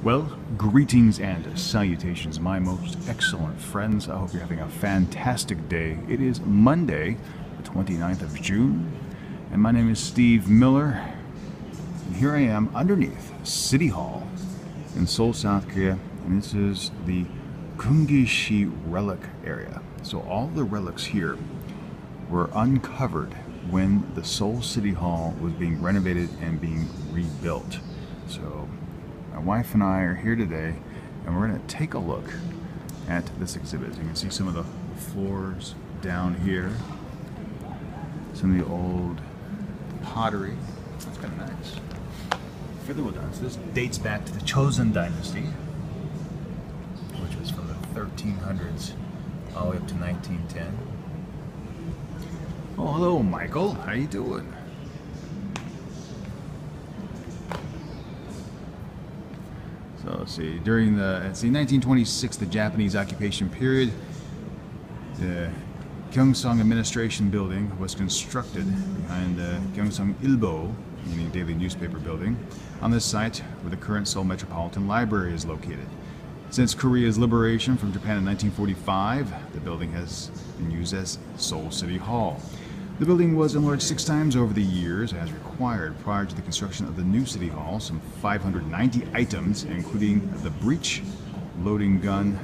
Well, greetings and salutations, my most excellent friends. I hope you're having a fantastic day. It is Monday, the 29th of June, and my name is Steve Miller. And here I am underneath City Hall in Seoul, South Korea, and this is the Kungishi relic area. So all the relics here were uncovered when the Seoul City Hall was being renovated and being rebuilt. So my wife and I are here today, and we're going to take a look at this exhibit. As you can see some of the floors down here, some of the old pottery. That's kind of nice. Further down, so this dates back to the Chosun Dynasty, which was from the 1300s all the way up to 1910. Oh, hello, Michael. How you doing? So let's see, during the 1926, the Japanese occupation period, the Gyeongsang Administration Building was constructed behind the Gyeongsang Ilbo, meaning daily newspaper building, on this site where the current Seoul Metropolitan Library is located. Since Korea's liberation from Japan in 1945, the building has been used as Seoul City Hall. The building was enlarged 6 times over the years as required. Prior to the construction of the new City Hall, some 590 items, including the breech loading gun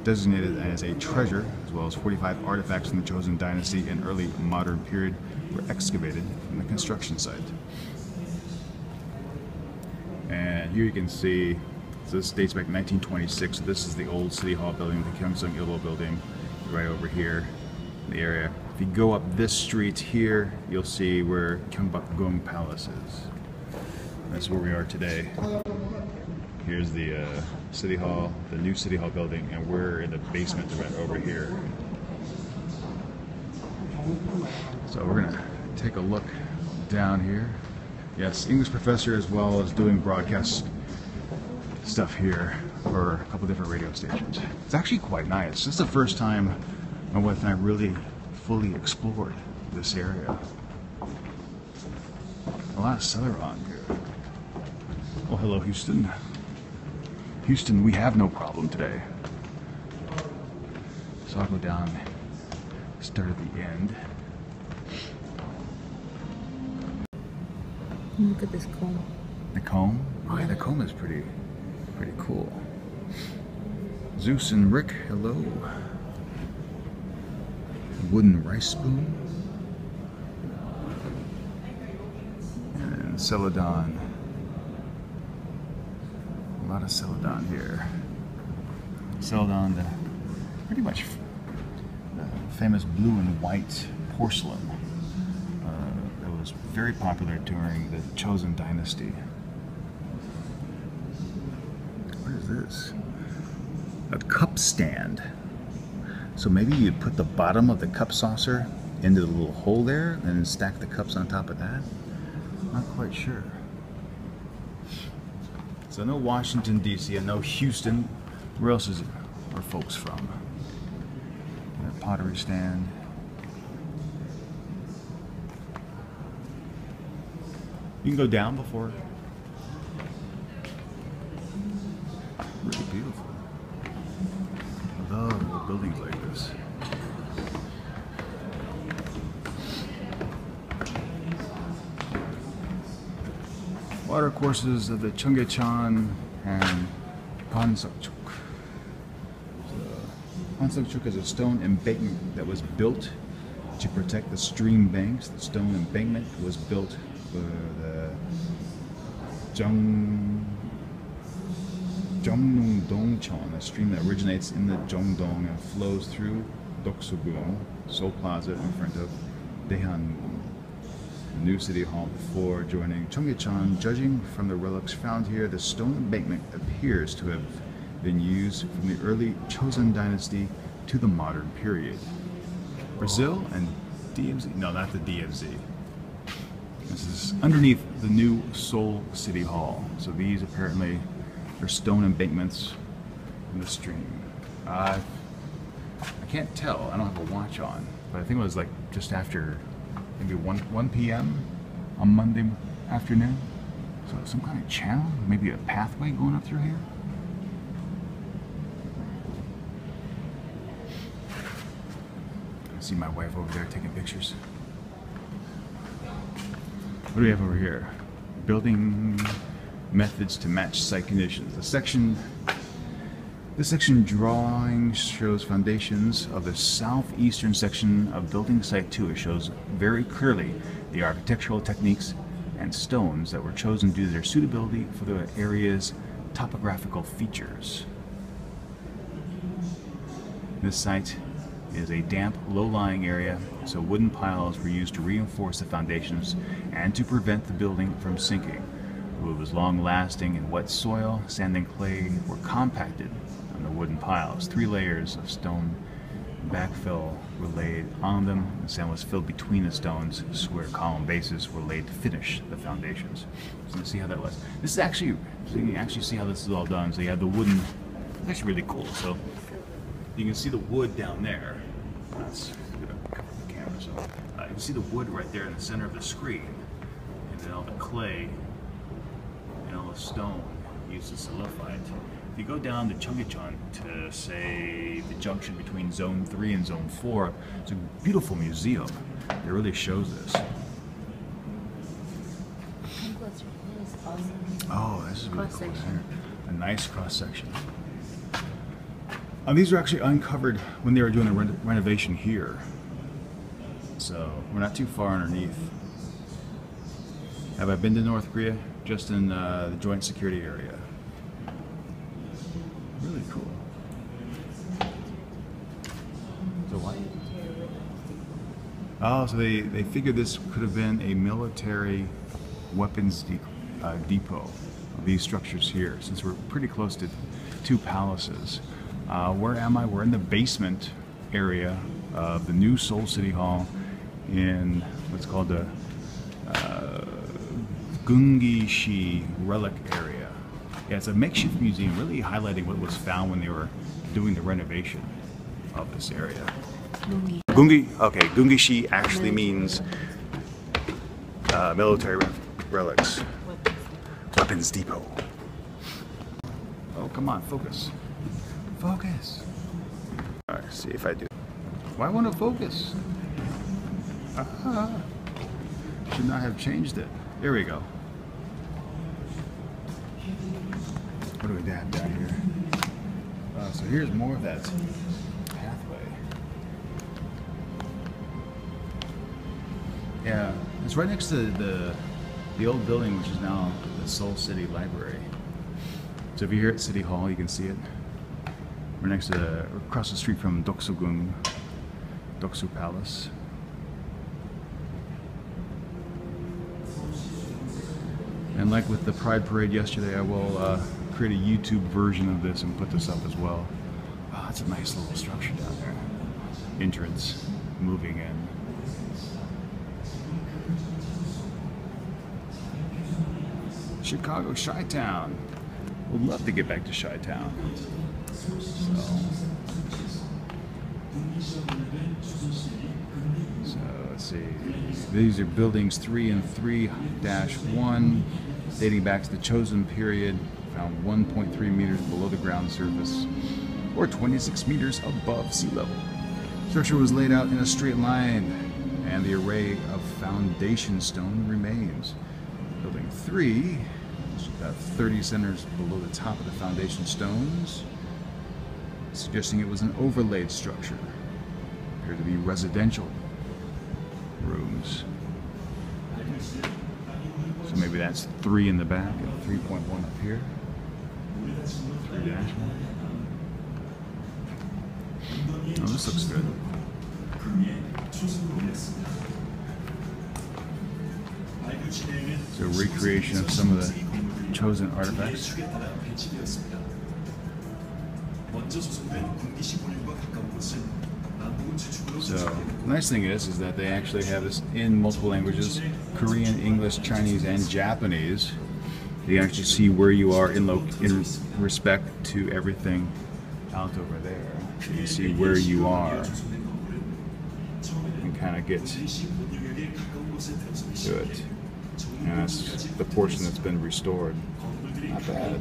designated as a treasure, as well as 45 artifacts from the Chosun Dynasty and early modern period, were excavated from the construction site. And here you can see, so this dates back to 1926. So this is the old City Hall building, the Gyeongsang Ilbo building, right over here in the area. If you go up this street here, you'll see where Gyeongbokgung Palace is. That's where we are today. Here's the City Hall, the new City Hall building, and we're in the basement right over here. So we're gonna take a look down here. Yes, English professor as well as doing broadcast stuff here for a couple different radio stations. It's actually quite nice. This is the first time my wife and I really fully explored this area. A lot of Celeron here. Oh, hello, Houston. Houston, we have no problem today. So I'll go down, start at the end. Look at this comb. The comb? Oh yeah, the comb is pretty cool. Zeus and Rick, hello. Wooden rice spoon. And Celadon. A lot of Celadon here. Celadon, pretty much the famous blue and white porcelain that was very popular during the Chosun Dynasty. What is this? A cup stand. So maybe you put the bottom of the cup saucer into the little hole there and then stack the cups on top of that? Not quite sure. So no Washington, D.C. and no Houston. Where else are folks from? A pottery stand. You can go down before. Really beautiful. I love buildings like this. Water courses of the Cheonggyecheon and Pansokchuk. Pansokchuk is a stone embankment that was built to protect the stream banks. The stone embankment was built for the Jeonnungdongcheon, a stream that originates in the Jeongdong and flows through Doksugun, Seoul Plaza in front of Daehangun, the new City Hall before joining Cheonggyecheon. Judging from the relics found here, the stone embankment appears to have been used from the early Chosun Dynasty to the modern period. Brazil and DMZ, no, not the DMZ. This is underneath the new Seoul City Hall. So these apparently are stone embankments in the stream. I can't tell, I don't have a watch on, but I think it was like just after maybe 1 p.m. on Monday afternoon. So some kind of channel, maybe a pathway going up through here. See my wife over there taking pictures. What do we have over here? Building methods to match site conditions. This section drawing shows foundations of the southeastern section of building site 2. It shows very clearly the architectural techniques and stones that were chosen due to their suitability for the area's topographical features. This site is a damp, low-lying area, so wooden piles were used to reinforce the foundations and to prevent the building from sinking. The wood was long-lasting, and wet soil, sand, and clay were compacted on the wooden piles. 3 layers of stone backfill were laid on them. The sand was filled between the stones. Square column bases were laid to finish the foundations. So you see how that was. This is actually, so you can actually see how this is all done. So you have the wooden. It's actually really cool. So you can see the wood down there. Let's cover the camera. So you can see the wood right there in the center of the screen, and then all the clay and all the stone used to solidify it. If you go down to Chungcheon to, say, the junction between Zone 3 and Zone 4, it's a beautiful museum that really shows this. Oh, this is really cool. A nice cross-section. These were actually uncovered when they were doing the renovation here. So we're not too far underneath. Have I been to North Korea? Just in the joint security area. Really cool. So what? Oh, so they figured this could have been a military weapons depot. These structures here, since we're pretty close to 2 palaces. Where am I? We're in the basement area of the new Seoul City Hall in what's called the Kungishi Relic area. Yeah, it's a makeshift museum, really highlighting what was found when they were doing the renovation of this area. Gungishi actually means military relics. Weapons depot. Oh, come on, focus. Focus. All right, see if I do. Why won't it focus? Should not have changed it. There we go. What do we have down here? So here's more of that pathway. Yeah, it's right next to the old building, which is now the Seoul City Library. So if you're here at City Hall, you can see it. We're next to across the street from Doksu-gung, Doksu Palace. And like with the Pride Parade yesterday, I will create a YouTube version of this and put this up as well. Oh, that's a nice little structure down there. Entrance, moving in. Chicago, Chi-Town. Would love to get back to Chi-Town. So let's see. These are buildings 3 and 3-1, dating back to the Chosen period. Found 1.3 meters below the ground surface, or 26 meters above sea level. Structure was laid out in a straight line, and the array of foundation stone remains. Building 3 is about 30 centimeters below the top of the foundation stones, suggesting it was an overlaid structure. Appeared to be residential rooms. So maybe that's 3 in the back and 3.1 up here. 3-1. Oh, this looks good. So recreation of some of the chosen artifacts. So the nice thing is that they actually have this in multiple languages: Korean, English, Chinese, and Japanese. You can actually see where you are in respect to everything out over there. So you see where you are. You can kind of get to it. And that's the portion that's been restored. Not bad.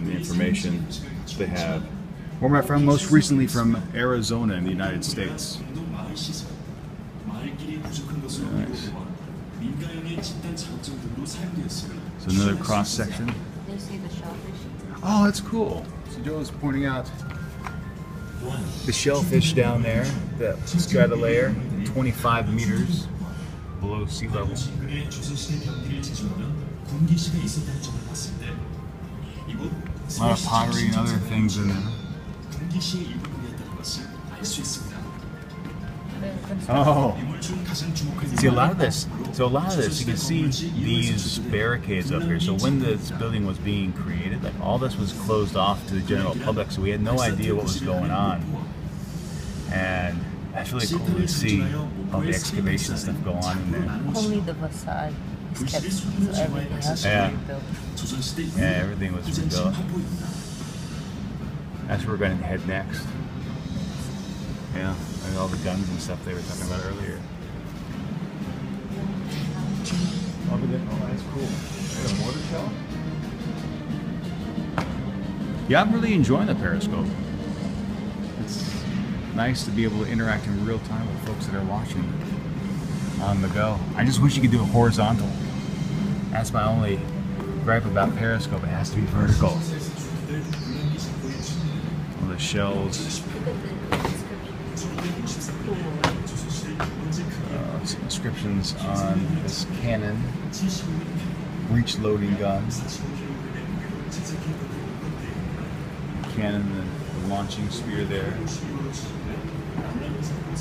And the information they have Where am I from? Most recently from Arizona in the United States. Nice. So another cross section. You see the shellfish? Oh, that's cool. So Joe's pointing out the shellfish down there, the strata layer, 25 meters below sea level. A lot of pottery and other things in there. Oh, see a lot of this. So a lot of this, you can see these barricades up here. So when this building was being created, like all this was closed off to the general public, so we had no idea what was going on. And that's really cool to see all the excavation stuff go on in there. Only the facade is kept, so everything else is rebuilt. Yeah, everything was rebuilt. That's where we're going to head next. Yeah, like all the guns and stuff they were talking about earlier. Oh, that's cool. Is that a mortar shell? Yeah, I'm really enjoying the Periscope. It's nice to be able to interact in real time with folks that are watching on the go. I just wish you could do it horizontal. That's my only gripe about Periscope. It has to be vertical. All the shells. Some inscriptions on this cannon, breech loading gun, cannon, the launching spear there.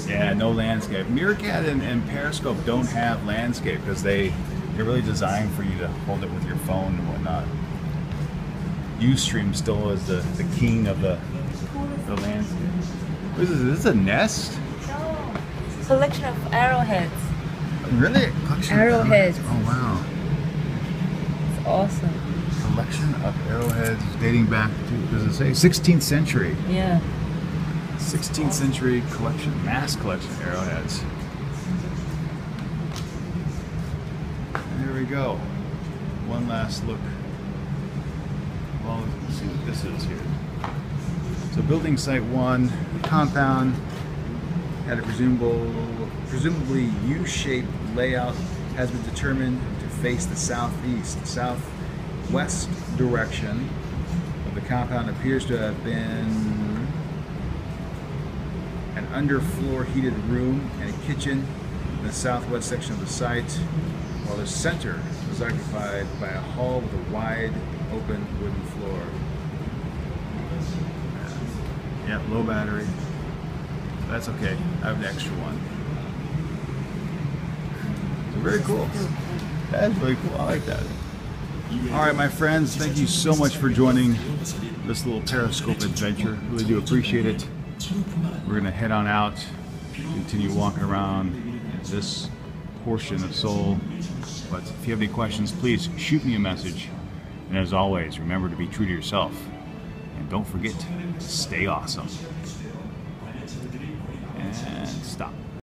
Yeah, no landscape. Meerkat and Periscope don't have landscape because they're really designed for you to hold it with your phone and whatnot. Ustream still is the king of the landscape. What is this? Is this a nest? Collection of arrowheads. Really? A collection Arrowheads. Of arrowheads? Oh wow. It's awesome. Collection of arrowheads dating back to, does it say 16th century? Yeah. 16th century collection, mass collection of arrowheads. And there we go. One last look. Well, let's see what this is here. So building site 1, compound, had a presumably U-shaped layout, has been determined to face the southeast. Southwest direction of the compound appears to have been an underfloor heated room and a kitchen in the southwest section of the site, while the center was occupied by a hall with a wide open wooden floor. Yep, low battery. That's okay. I have an extra one. So very cool. That's really cool. I like that. All right, my friends, thank you so much for joining this little Periscope adventure. Really do appreciate it. We're gonna head on out, continue walking around this portion of Seoul. But if you have any questions, please shoot me a message. And as always, remember to be true to yourself. And don't forget to stay awesome. And stop.